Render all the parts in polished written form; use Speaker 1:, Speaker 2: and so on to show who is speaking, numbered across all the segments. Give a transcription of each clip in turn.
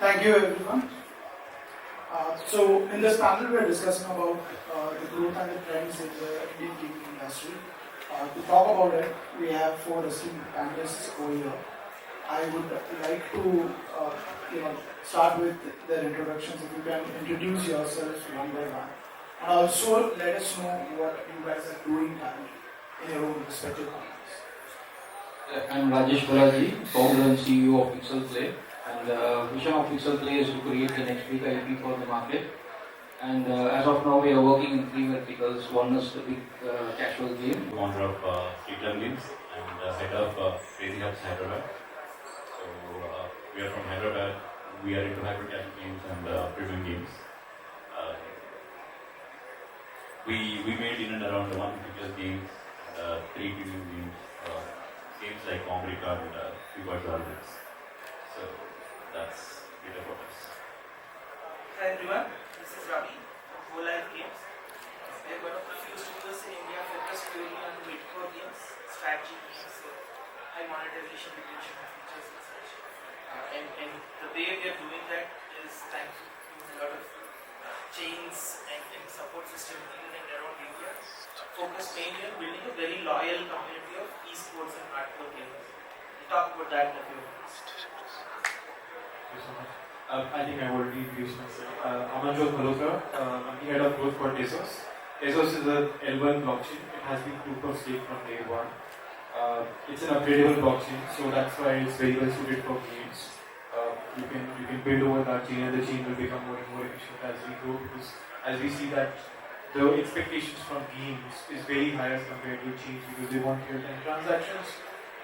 Speaker 1: Thank you, everyone. So, in this panel, we are discussing about the growth and the trends in the Indian gaming industry. To talk about it, we have four esteemed panelists over here. I would like to, start with their introductions. If you can introduce yourselves one by one, and also let us know what you guys are doing currently in your own respective companies.
Speaker 2: I'm Rajesh Balaji, founder and CEO of Pixel Play. And the vision of Pixel Play is to create the next big IP for the market. And as of now, we are working in three verticals. One is the big casual game.
Speaker 3: Founder of Freedom Games and head of Crazy Hubs Hyderabad. So we are from Hyderabad. We are into hyper casual games and premium games. We made in and around 150 plus games, three premium games, games like Concrete Card and Keyboard Algorithms. So that's it about us.
Speaker 4: Hi everyone, this is Ravi from Whole Life Games. We are one of the few studios in India focused purely on mid-core games, strategy games, high monetization, retention features and such. And the way we are doing that is thanks to a lot of chains and support system in and around India, focused mainly on building a very loyal community of esports and hardcore gamers. We'll talk about that in a few minutes.
Speaker 5: Thank you so much. I think I've already introduced myself. Amanjot Malhotra. I'm the head of growth for Tezos. Tezos is an L1 blockchain. It has been proof of stake from day one. It's an upgradable blockchain, so that's why it's very well suited for games. You can build over that chain, and the chain will become more and more efficient as we grow, because as we see that the expectations from games is very high as compared to chains, because they want real-time transactions,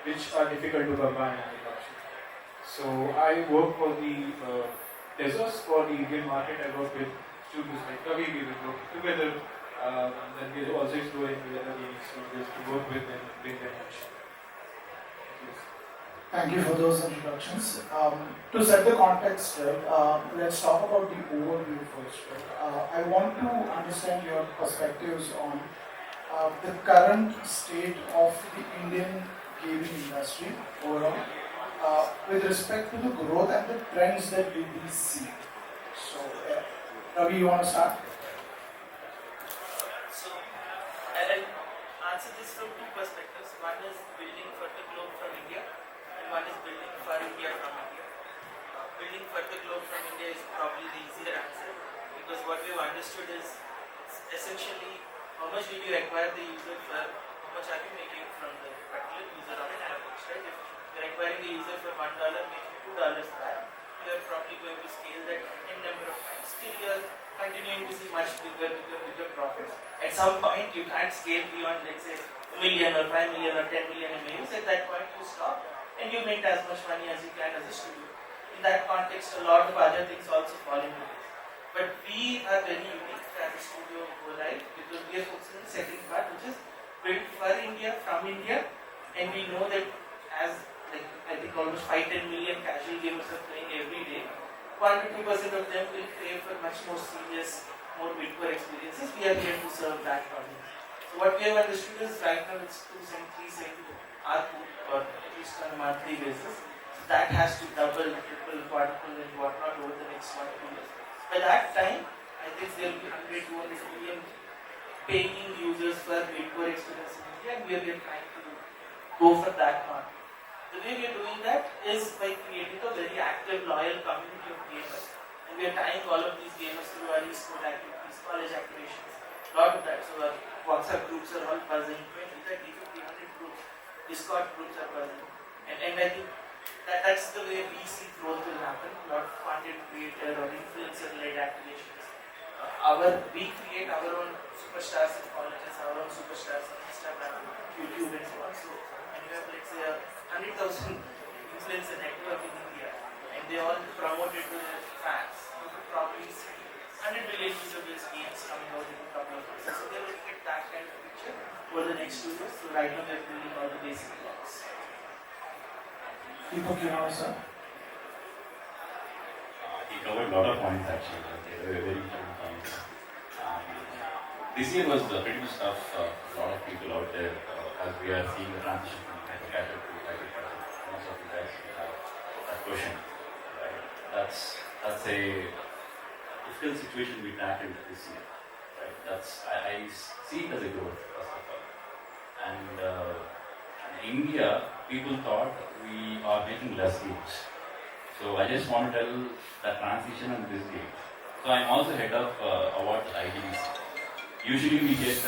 Speaker 5: which are difficult to come by in the blockchain. So I work for the Tezos for the Indian market. I work with studios like Ravi. We will work together, and then we are also exploring with other gaming studios to work with them and bring them action.
Speaker 1: Thank you for those introductions. To set the context, right, let's talk about the overview first. Right? I want to understand your perspectives on the current state of the Indian gaming industry overall, with respect to the growth and the trends that we will see. So, Ravi, you want to start?
Speaker 4: So, I'll answer this from two perspectives. One is building for the globe from India, and one is building for India from India. Building for the globe from India is probably the easier answer, because what we've understood is it's essentially how much did you acquire the user for, how much are you making from the particular user on an average, right? If you're acquiring the user for $1, making $2 back, you're probably going to scale that n number of times. Still, you're continuing to see much bigger profits. At some point, you can't scale beyond, let's say, 1 million or 5 million or 10 million MAUs. At that point, you stop and you make as much money as you can as a studio. In that context, a lot of other things also fall into this. But we are very unique as a studio Go Live, because we are focusing on the second part, which is built for India, from India, and we know that as I think almost 5-10 million casual gamers are playing every day, 1 to 2% of them will crave for much more serious, more mid-core experiences. We are here to serve that audience. So what we have understood is right now it's 2 cent, 3 cent ARPU, or at least on a monthly basis. So that has to double, triple, quadruple and whatnot over the next 1 to 2 years. By that time, I think there will be 100-200 million paying users for mid-core experience in India, and we are trying to go for that market. The way we are doing that is by creating a very active, loyal community of gamers. And we are tying all of these gamers through our e-sport activities, college activations, a lot of that. So our WhatsApp groups are all buzzing, 20, 30, 50, 100 groups, Discord groups are buzzing. And I think that's the way we see growth will happen, a lot of content creator or influencer-led activations. We create our own superstars in colleges, our own superstars on Instagram, YouTube and so on. So, and we have, let's say, 100,000 influencer network in India, and they all promote it to their fans. You could probably see 100 million user-based games coming out in a couple of years. So they will get that kind of picture over the next 2 years. So right now we are building all the basic blocks.
Speaker 1: Deepak, you know, sir?
Speaker 3: He covered a lot of points actually. They were very important points. This year was pretty much tough for a lot of people out there as we are seeing the transition from hyper-casual to hyper-casual. Most of you guys will have that question, right? That's that's a difficult situation we tackled this year, right? I see it as a growth first of all, and in India people thought we are making less games. So I just want to tell that transition and this game. So I'm also head of awards at IDBC. Usually we get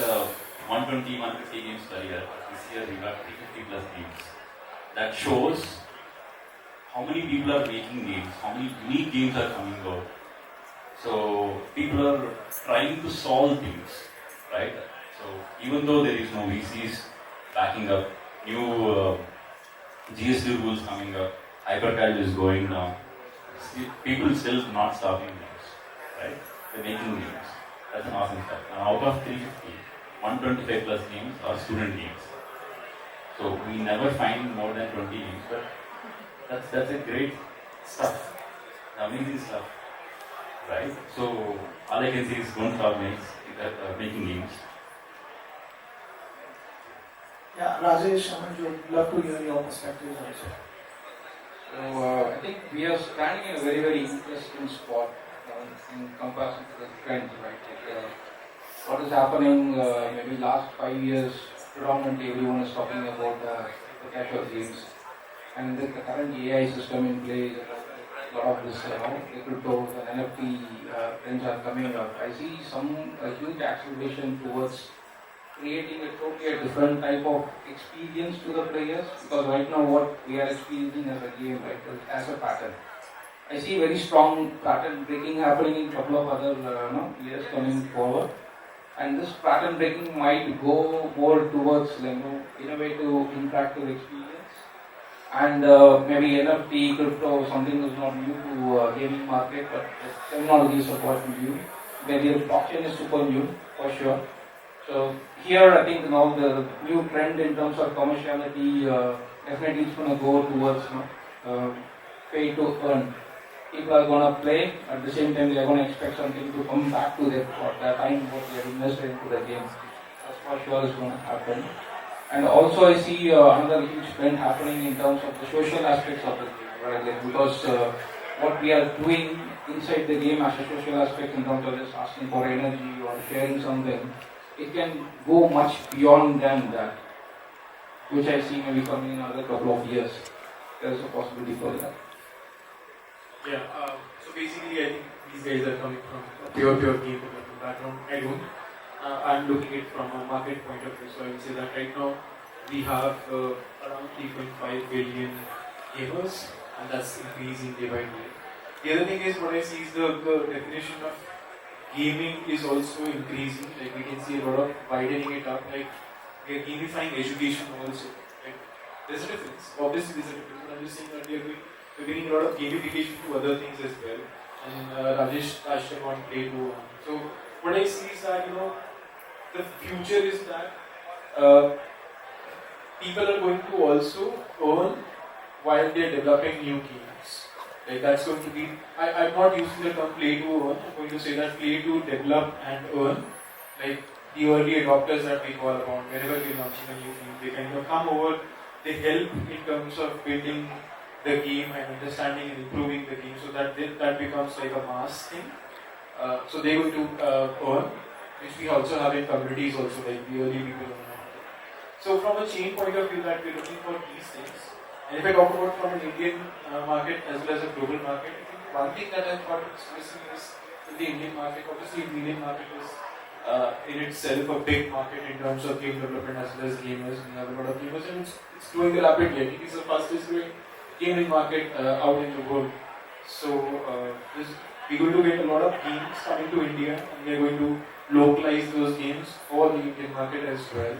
Speaker 3: 120, 150 games per year, but this year we got 350 plus games. That shows how many people are making games, how many unique games are coming out. So people are trying to solve things, right? So even though there is no VCs backing up, new GST rules coming up, hypercasual is going down, people still not stopping games, right? They're making games. That's an awesome stuff. And out of 350, 125 plus games are student games. So we never find more than 20 games, but that's a great stuff, amazing stuff, right? So all I can say is don't stop making games.
Speaker 1: Yeah, Rajesh, Aman, would love to hear your perspectives also.
Speaker 2: So I think we are standing in a very, very interesting spot in comparison to the trends, right? Like, what is happening maybe last 5 years, predominantly everyone is talking about the casual games. And with the current AI system in place, a lot of this, the cryptos and NFT trends are coming up. I see a huge acceleration towards creating a totally different type of experience to the players, because right now what we are experiencing as a game, right, as a pattern. I see very strong pattern breaking happening in a couple of other years coming forward, and this pattern breaking might go more towards innovative, interactive experience, and maybe NFT, crypto, something is not new to gaming market, but the technology is quite new. Maybe the blockchain is super new for sure. So here I think the new trend in terms of commerciality definitely is going to go towards pay to earn. People are going to play, at the same time they are going to expect something to come back to their time what they have invested into the game. That's for sure is going to happen. And also I see another huge trend happening in terms of the social aspects of the game, right? Like, because what we are doing inside the game as a social aspect in terms of just asking for energy or sharing something, it can go much beyond than that, which I see maybe coming in another couple of years. There is a possibility for that.
Speaker 5: Yeah, so basically I think these guys are coming from a pure game development background. I don't. I'm looking at it from a market point of view. So I would say that right now we have around 3.5 billion gamers, and that's increasing day by day. The other thing is what I see is the definition of gaming is also increasing. Like we can see a lot of widening it up. Like we are gamifying education also. Like there's a difference. Obviously there's a difference. But I'm just saying that we're bringing a lot of gamification to other things as well. And Rajesh touched upon play to. So what I see is that the future is that people are going to also earn while they're developing new games. Like that's going to be, I'm not using the term play to earn, I'm going to say that play to develop and earn. Like the early adopters that we call upon, whenever we're launching a new game, they kind of come over, they help in terms of building the game and understanding and improving the game so that that becomes like a mass thing. So they're going to earn, which we also have in communities also, like the early people earn. So from a chain point of view that we're looking for these things. And if I talk about from an Indian market as well as a global market, I think one thing that I thought is missing is in the Indian market, obviously the Indian market is in itself a big market in terms of game development as well as gamers. We have a lot of gamers and it's growing rapidly. I think it's the fastest growing gaming market out in the world. So we're going to get a lot of games coming to India and we're going to localize those games for the Indian market as well.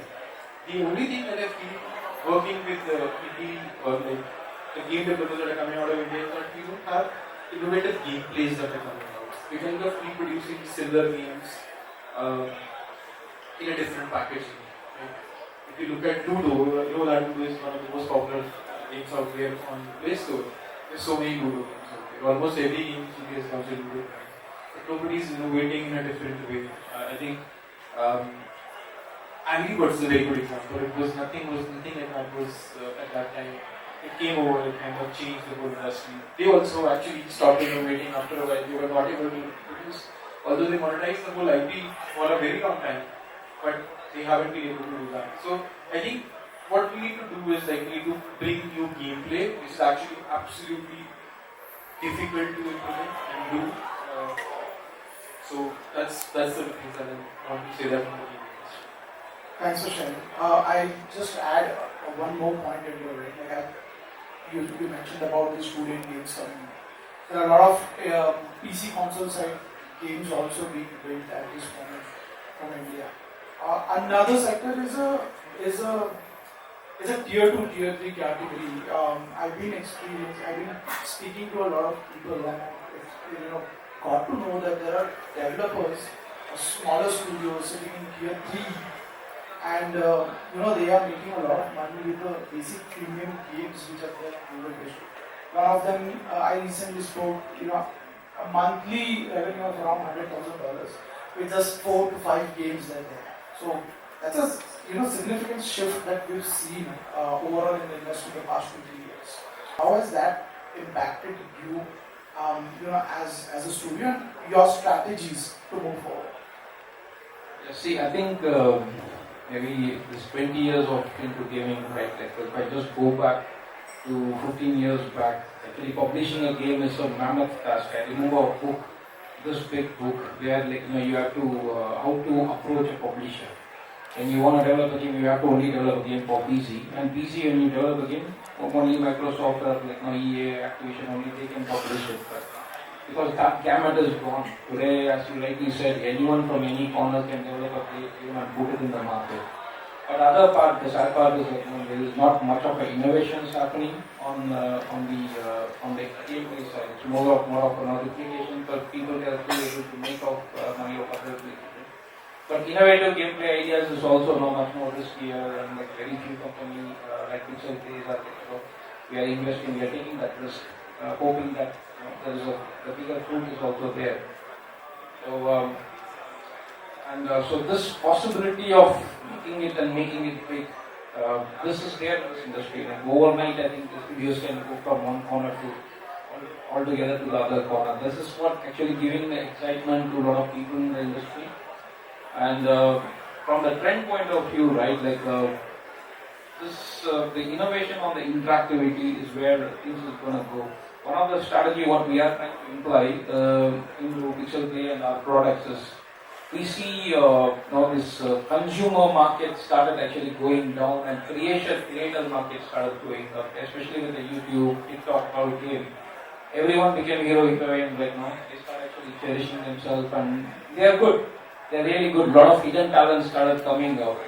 Speaker 5: The only thing that I feel working with indie or like the game developers that are coming out of India is that we don't have innovative gameplays that are coming out. We're kind of reproducing similar games in a different packaging. Right? If you look at Ludo, you know that Ludo is one of the most popular games out there on Play Store. There's so many Ludo games out there. Almost every game series comes with Ludo. But nobody is innovating in a different way. I think Angry Birds is a very good example. Nothing like that was at that time it came over, it kind of changed the whole industry. They also actually stopped innovating after a while. They were not able to produce, although they monetized the whole IP for a very long time, but they haven't been able to do that. So I think what we need to do is like we need to bring new gameplay, which is actually absolutely difficult to implement and do. So that's the things that I want to say that from the game industry.
Speaker 1: Thanks for sharing. I just add one more point into it. Like you mentioned about the student games coming in. There are a lot of PC console side games also being built at this moment from India. Another sector is a is a tier 2, tier 3 category. I've been speaking to a lot of people and got to know that there are developers, smaller studios sitting in tier 3, and they are making a lot of money with the basic premium games which are there on Google Play Store. One of them I recently spoke, a monthly revenue of around $100,000 with just 4 to 5 games that they have. So that's a significant shift that we've seen overall in the industry in the past 2-3 years. How has that impacted you, as a studio and your strategies to move forward?
Speaker 2: See, I think maybe this 20 years of into gaming, right? Like if I just go back to 15 years back, actually publishing a game is a mammoth task. I remember a book, this big book, where you have to how to approach a publisher. When you want to develop a game, you have to only develop a game for PC. And PC, when you develop a game, only Microsoft or EA, Activision, only they can publish it. But because that gamut is gone. Today, as you rightly said, anyone from any corner can develop a game and put it in the market. But other part, the sad part is there is not much of an innovations happening on the gameplay side. It's more of a notification, but people are still able to make out money of other places. But innovative gameplay ideas is also now much more riskier, and very few companies like Pixel Plays we are investing, we are taking that risk, hoping that there is the bigger fruit is also there. So so this possibility of making it big, this is there in this industry. And overnight, I think the studios can go from one corner to altogether to the other corner. This is what actually giving the excitement to a lot of people in the industry. And from the trend point of view, right, the innovation on the interactivity is where things is going to go. One of the strategy what we are trying to imply into Pixel Play and our products is we see this consumer market started actually going down and creator market started going up, especially with the YouTube, TikTok, all game. Everyone became heroine right now. They start actually cherishing themselves and they are good. They're really good. A lot of hidden talents started coming out.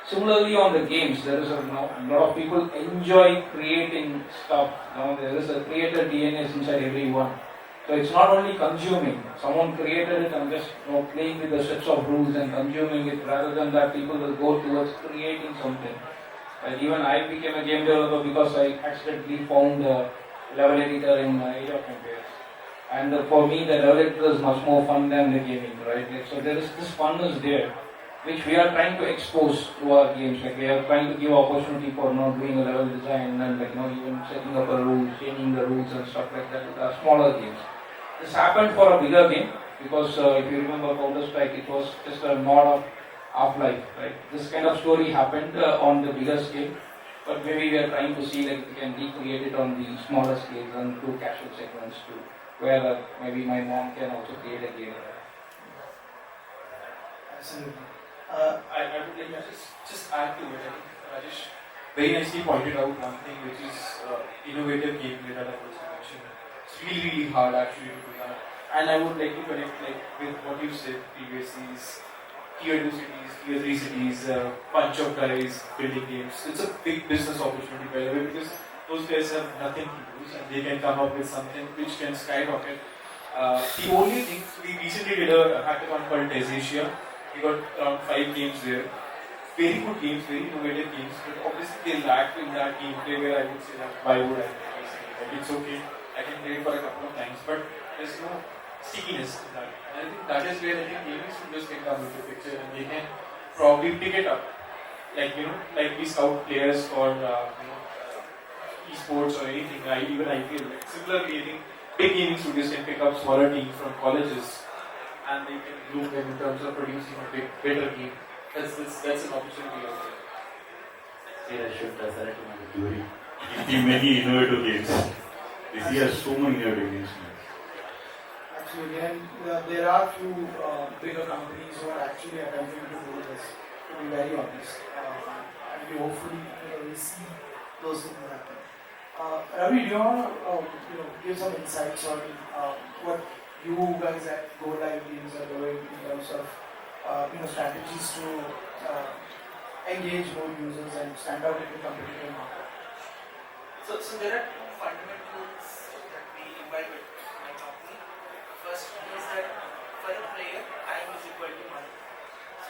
Speaker 2: Similarly, on the games, there is a lot of people enjoy creating stuff. There is a creator DNA inside everyone. So it's not only consuming. Someone created it and just playing with the sets of rules and consuming it. Rather than that, people will go towards creating something. Even I became a game developer because I accidentally found a level editor in Age of Empires. And for me, the level editor is much more fun than the gaming, right? So there is this fun is there, which we are trying to expose to our games. We are trying to give opportunity for doing a level design and even setting up a rule, changing the rules and stuff like that with our smaller games. This happened for a bigger game because if you remember Counter-Strike, it was just a mod of Half-Life, right? This kind of story happened on the bigger scale, but maybe we are trying to see we can recreate it on the smaller scales and do casual segments too, where maybe my mom can also create a game.
Speaker 1: Absolutely.
Speaker 5: I would like to just add to it. I think Rajesh very nicely pointed out one thing, which is innovative gameplay that I also mentioned. It's really hard actually to do that. And I would like to connect with what you said previously is tier 2 cities, tier 3 cities, bunch of guys building games. It's a big business opportunity by the way because those guys have nothing to lose and they can come up with something which can skyrocket. The only thing, we recently did a hackathon called Asia. We got around 5 games there. Very good games, very innovative games, but obviously they lacked in that gameplay where I would say that why would I play this game? It's okay, I can play it for a couple of times, but there's no stickiness in that. And I think that is where I think gaming studios can come into the picture and they can probably pick it up. Like we scout players for esports or anything. I feel like similarly, I think big gaming studios can pick up smaller teams from colleges and they can groom them in terms of producing a better game. That's an opportunity out there.
Speaker 3: Here I should select one of the theory. In many innovative games. This year, so many innovative games.
Speaker 1: Actually, again, there are few bigger companies who are actually attempting to do this, to be very honest. And we hopefully will see those things happen. Ravi, do you want to give some insights on what you guys at Go Live Games are doing in terms of strategies to engage more users and stand out in the competitive market?
Speaker 4: So there are two fundamentals that we imbibe at my company. First one is that for a player, time is equal to money.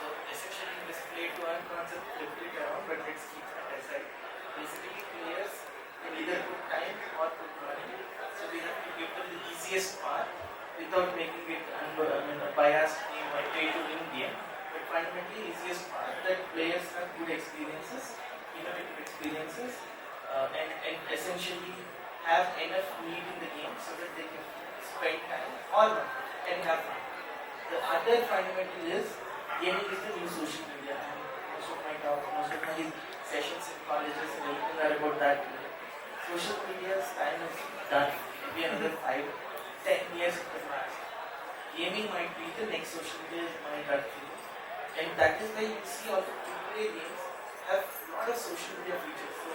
Speaker 4: So essentially, this play to earn concept flip it around, but let's keep that aside. Basically, players can either put time or put money. So we have to give them the easiest path without making it a biased game or pay to win game. But fundamentally, easiest path that players have good experiences, innovative experiences, and essentially have enough need in the game so that they can spend time or not and have fun. The other fundamental is gaming is the new social media, and most of my talk, most of my sessions in colleges and everything are about that. Social media's time is done. Maybe another 5-10 years it will last. Gaming might be the next social media is my gut feeling. And that is why you see all the AAA games have a lot of social media features. So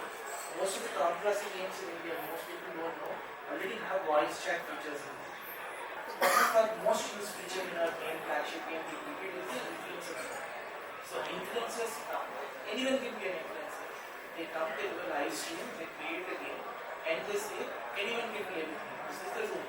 Speaker 4: most of the top class games in India, most people don't know, already have voice chat features in it. One of our most used feature in our game, flagship game, cricket is the influencer. So influencers come. Anyone can be an influencer. They come, they do a live stream, they create a game, and they say anyone can be anything. This is the rule.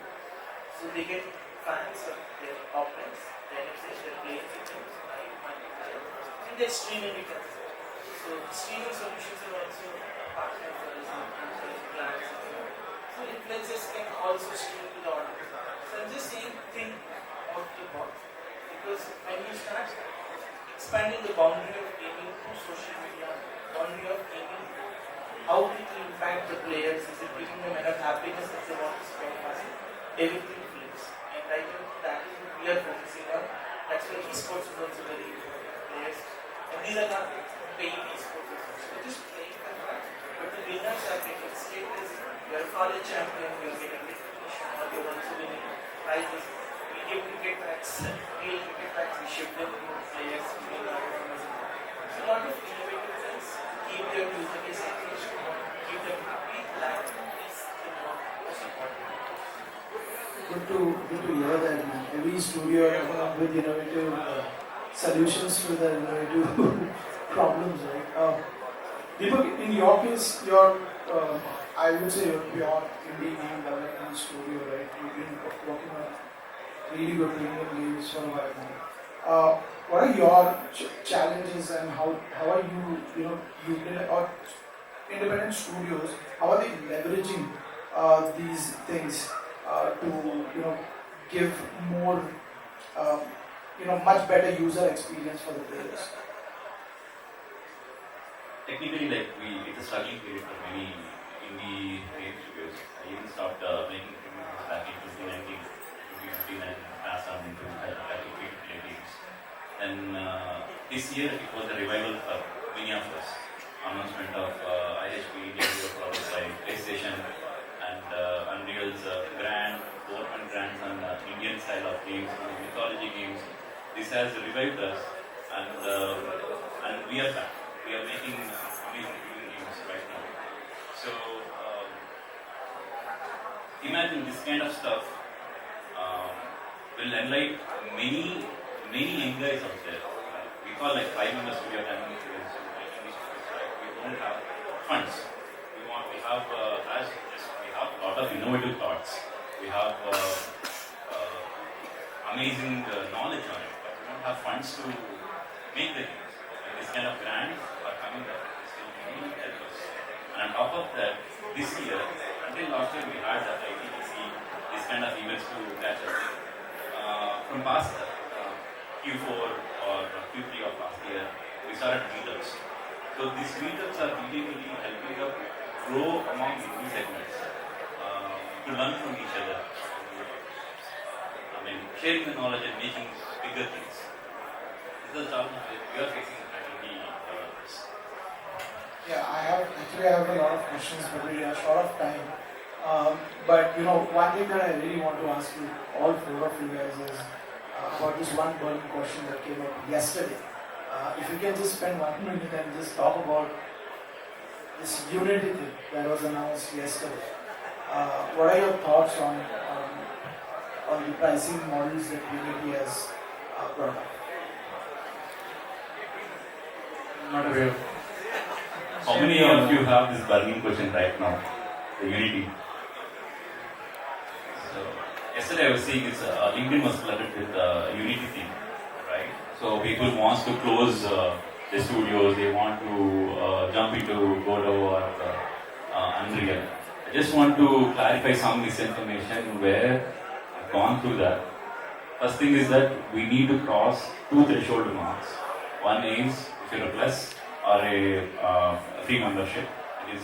Speaker 4: So they get fans of their opponents, then if they're playing the games, live, multiplayer, and they're streaming it as well. So streaming solutions are also a partner for us, plans. So influencers can also stream to the audience. So I'm just saying, think out the box. Because when you start expanding the boundary of gaming to social media, boundary of gaming, how it will impact the players, is it giving them enough happiness that they want to spend money? Everything flips. And I think that is what we are focusing on. That's why esports is also very important. Players. And these are not paid esports. They're just playing for fun. But the winners are getting status. You're a college champion, you're getting recognition, or you're also winning prizes. We give cricket bats, real cricket bats, we ship them to players, we win our tournaments. So a lot of innovative things keep their user base engaged, keep them happy. That is the most important.
Speaker 1: Good to hear that, man. Every studio with innovative solutions to the innovative problems, right? Deepak, in your case, I would say you're pure indie game development studio, right? You've been working on really good premium games for a while now. What are your challenges and how are or independent studios, how are they leveraging these things to give more much better user experience for the players?
Speaker 3: Technically, it's a struggling period for many indie game studios. I even stopped making games back in 2019, 2015, and passed on into free-to-play games. And this year, it was a revival for many of us. Announcement of IHP India Hero products by PlayStation and Unreal's government grants on Indian style of games, mythology games. This has revived us, and we are back. We are making amazing games right now. So imagine this kind of stuff will enlighten many young guys out there. We call 5 members studio, 10 members studios, making these studios, right? We don't have funds. We have a lot of innovative thoughts. We have amazing knowledge on it, but we don't have funds to make the games. And this kind of grants are coming up. This will really help us. And on top of that, this year, until last year, we had ITTC, this kind of events to catch us. From past Q4 or Q3 of last year, we started meetups. So these meetups are really helping up grow among new segments, to learn from each other. I mean, sharing the knowledge and making bigger things. This is the challenge that we are facing in IT developers.
Speaker 1: Yeah, I have a lot of questions, but we are short of time. But you know, one thing that I really want to ask you, all four of you guys, is about this one burning question that came up yesterday. If you can just spend 1 minute and just talk about this unity thing that was announced yesterday. What are your thoughts on the pricing models that Unity has brought up?
Speaker 5: Not aware.
Speaker 3: How many of you have this burning question right now? The unity. So, yesterday I was seeing this LinkedIn was flooded with unity thing, right? So people wants to close the studios, they want to jump into Godot or Unreal. I just want to clarify some misinformation where I've gone through that. First thing is that we need to cross two threshold marks. One is if you're a plus or a free membership. It is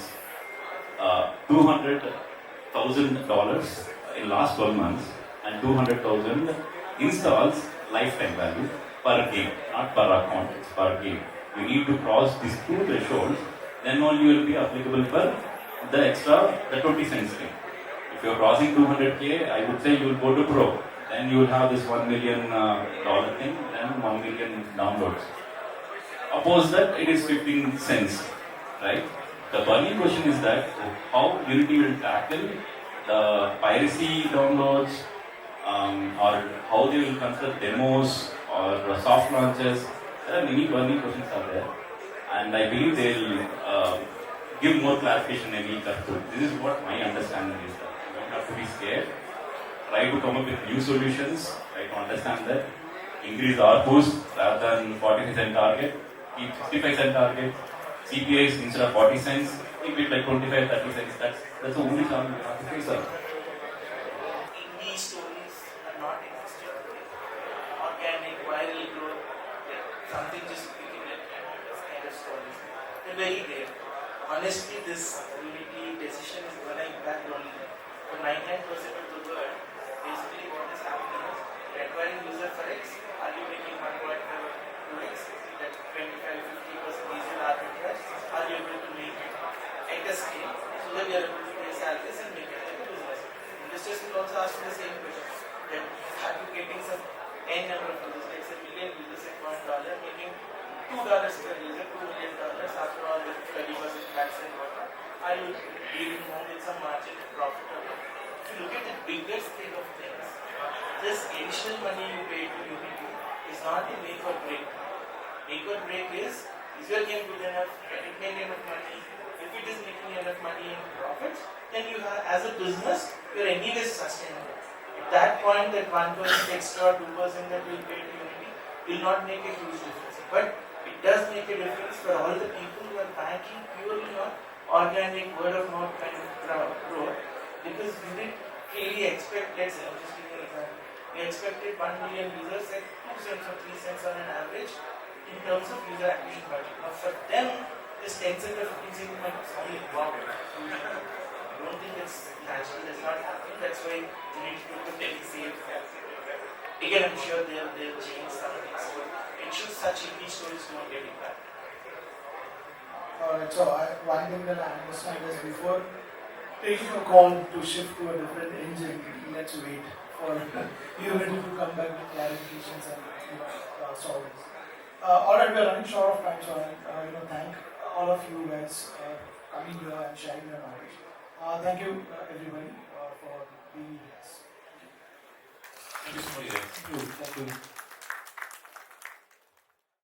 Speaker 3: $200,000 in last 12 months and 200,000 installs lifetime value per game, not per account, it's per game. You need to cross these two thresholds, then only you will be applicable for the extra, the 20 cents thing. If you're crossing 200K, I would say you will go to Pro. Then you will have this $1 million dollar thing, then 1 million downloads. Oppose that, it is 15 cents, right? The burning question is that how Unity will tackle the piracy downloads, or how they will consider demos or soft launches. There are many burning questions are there, and I believe they will give more clarification in each article. This is what my understanding is. That you don't have to be scared. Try to come up with new solutions. Try to understand that. Increase ARPUs rather than 40% target. Keep 65 cent target. CPIs instead of 40 cents, keep it like 25, 30 cents. That's the only challenge we have to face.
Speaker 4: Indie stories are not existing today. Organic, viral growth, something just picking it, this kind of stories. They're very rare. Honestly, this Unity decision is going to impact only for 99% of the world. Basically, what is happening is you're acquiring user for X, are you making 1.2x? That 25-50% easier arbitrage, are you able to make it at a scale so that you are able to pay salaries and make it like a business? Investors will also ask the same question, that are you getting some n number of users, like say million users at $1, making $2 per user, $2 million after all the 30% tax and whatnot, are you dealing more with some margin profit or not? If you look at the bigger scale of things, this additional money you pay to Unity is not a make or break. Make or break is your game good enough, can it make enough money? If it is making enough money in profits, then you have, as a business, you are anyways sustainable. At that point, that 1% extra, 2% that will pay to Unity will not make a huge difference. But it does make a difference for all the people who are banking purely on organic, word of mouth kind of growth. Because we didn't really expect, let's say, I'm just giving an example. We expected 1 million users at 2 cents or 3 cents on an average in terms of user acquisition budget. Now for them, this 10 cent or 15 cent might sound like wow. I don't think it's natural, that's not happening. That's why you need to look at the safe. Again, I'm sure they'll change some things. So ensure such indie stories don't get impacted.
Speaker 1: Alright, so one thing that I understand is before taking a call to shift to a different engine, let's wait for Unity to come back with clarifications and solve this. Alright, we're running short of time, so I thank all of you guys coming here and sharing your knowledge. Thank you everybody for being with us.
Speaker 3: Thank you so much, guys.
Speaker 2: Thank you.